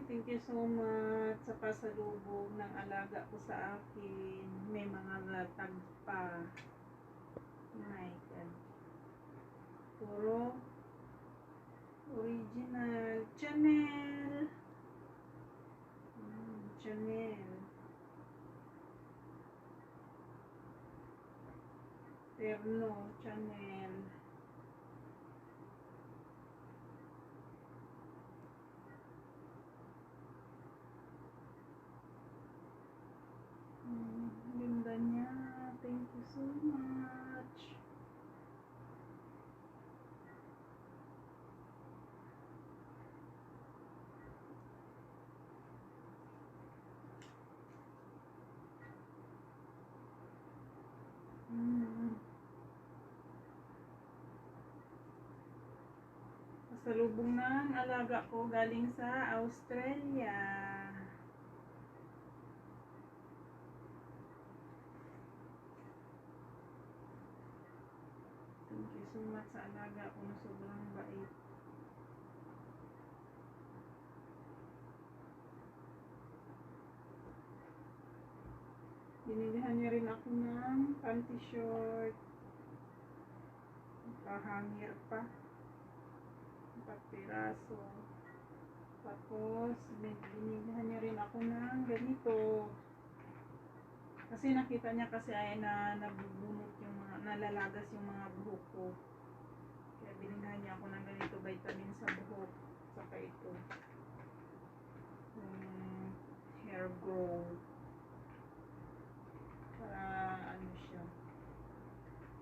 Thank you so much sa pasalubong ng alaga ko sa akin. May mga latag pa. My God. Puro original. Chanel. Chanel. Terno. Chanel. Ganda niya. Thank you so much. Pasalubong ng alaga ko galing sa Australia. Thank you so much sa alaga ko na sobrang bait. Binilihan niya rin ako ng panty short. Kahangir pa. 4 piraso. Tapos, binilihan niya rin ako ng ganito. Kasi nakita niya kasi ay nabubunot yung mga, nalalagas yung mga buhok ko. Kaya binilihan niya ako ng ganito, vitamin sa buhok. Saka ito. Hair grow. Para ano siya.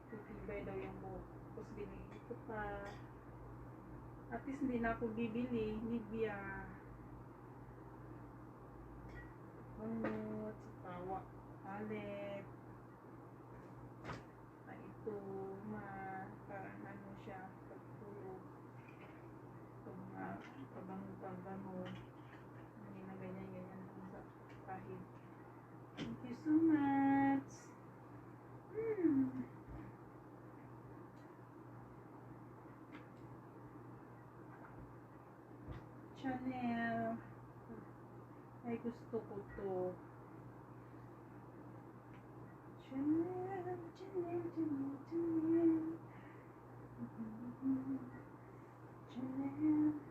Tutibay daw yung buhok. Tapos binili ko pa. At least hindi na ako bibili. Nivea. Bangot. Sapawa. Palette. Ito. Parang ano siya. Pagtulog. Pabango. Hindi na ganyan-ganyan lang sa kahit. Thank you so much. Chanel. Ay, gusto ko to. Chanel. Chanel.